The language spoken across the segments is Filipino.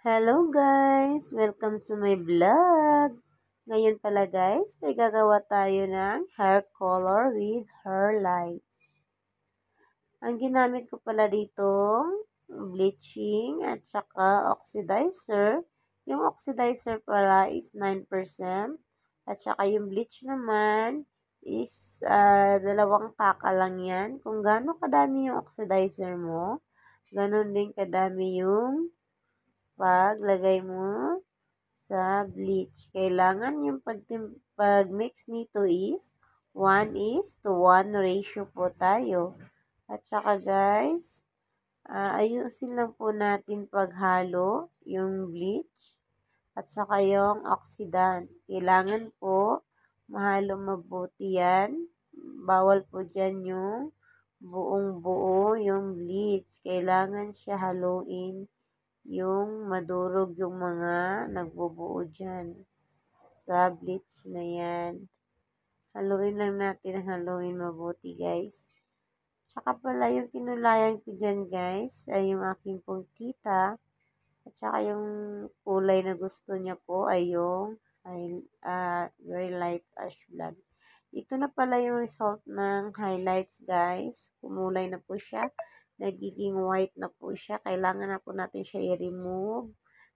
Hello guys! Welcome to my vlog! Ngayon pala guys, ay gagawa tayo ng hair color with hair lights. Ang ginamit ko pala dito, bleaching at saka oxidizer. Yung oxidizer pala is 9% at saka yung bleach naman is 2 taka lang yan. Kung gaano kadami yung oxidizer mo, ganon din kadami yung paglagay mo sa bleach. Kailangan yung pag-mix nito is 1:1 ratio po tayo. At saka guys, ayusin lang po natin paghalo yung bleach at saka yung oxidant. Kailangan po mahalo mabuti yan. Bawal po dyan yung buong buo yung bleach. Kailangan siya haluin yung madurog yung mga nagbubuo dyan sa bleach na yan. Haluin lang natin, haluin mabuti guys. Tsaka pala yung kinulayan ko dyan guys ay yung aking pong tita. At saka yung kulay na gusto niya po ay yung very light ash blonde. Ito na pala yung result ng highlights guys. Kumulay na po siya. Nagiging white na po siya. Kailangan na po natin siya i-remove.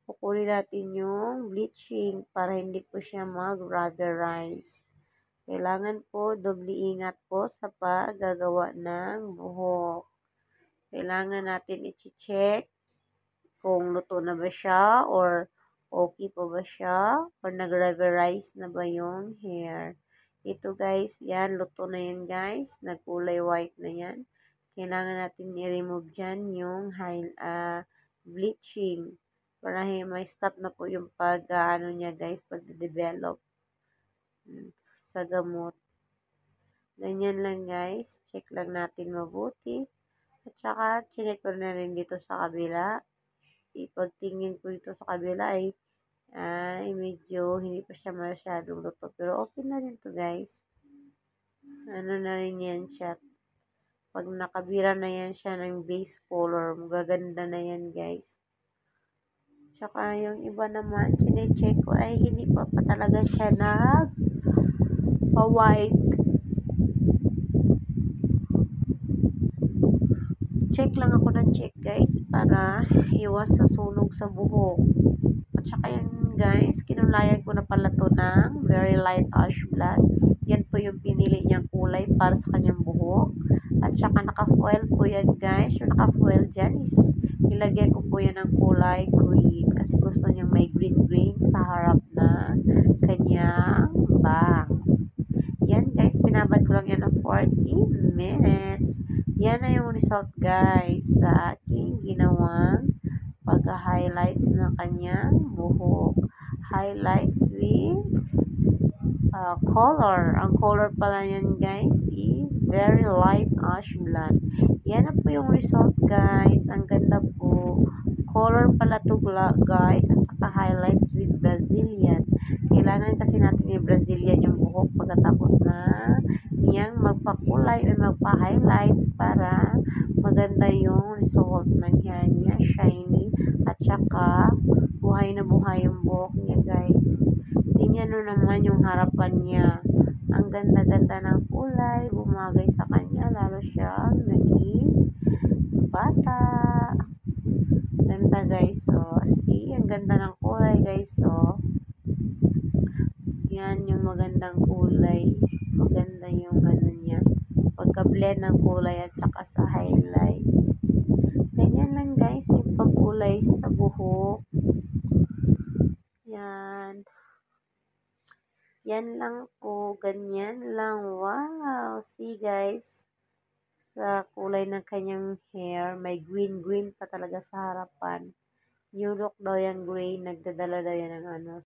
Kukunin natin yung bleaching para hindi po siya mag-rubberize. Kailangan po doble ingat po sa paggagawa ng buhok. Kailangan natin i-check kung luto na ba siya or okay pa ba siya or nag-rubberize na ba yung hair. Ito guys, yan, luto na yan guys. Nagkulay white na yan. Kailangan natin i-remove dyan yung bleaching para may stop na po yung pag-ano niya guys, pag-develop sa gamot. Ganyan lang guys. Check lang natin mabuti. At saka, chinek ko na rin dito sa kabila. Ipagtingin ko dito sa kabila ay medyo hindi pa siya masyadong luto. Pero okay na rin to guys. Ano na rin yan siya. Pag nakabira na yan siya ng base color, magaganda na yan guys. Tsaka yung iba naman, chinecheck ko ay hindi pa talaga siya nag-white. Check lang ako ng check guys para iwas sa sunog sa buhok. At saka yan guys, kinulayan ko na pala to ng very light ash blonde. Yan po yung pinili niyang kulay para sa kanyang buhok. At saka naka-foil po yan guys. Yung naka-foil dyan is ilagay ko po yan ng kulay green. Kasi gusto niyang may green sa harap na kanyang bangs. Yan guys, binabad ko lang yan ng 40 minutes. Yan na yung result guys sa aking ginawang pagka-highlights ng kanyang buhok. Highlights with color. Ang color pala yan guys is very light ash blonde. Yan na po yung result guys. Ang ganda po. Color pala to guys at saka highlights with Brazilian. Kailangan kasi natin i-Brazilian yung buhok pagkatapos na niyang magpakulay o magpa-highlights para maganda yung result ng hair niya, shiny at saka buhay na buhay yung buhok niya guys. Tingnan nyo naman yung harapan niya. Ang ganda-ganda ng kulay, bumagay sa kanya, lalo siyang naging bata. Ganda guys, so see, ang ganda ng kulay guys, so yan yung magandang kulay. Maganda yung ano niya. Pagka-blend ng kulay at saka sa highlights. Ganyan lang guys, yung pagkulay sa buhok. Yan. Yan lang po. Ganyan lang. Wow! See guys. Sa kulay ng kanyang hair, may green pa talaga sa harapan. Yung look daw yan green, nagdadala daw yan ng ano.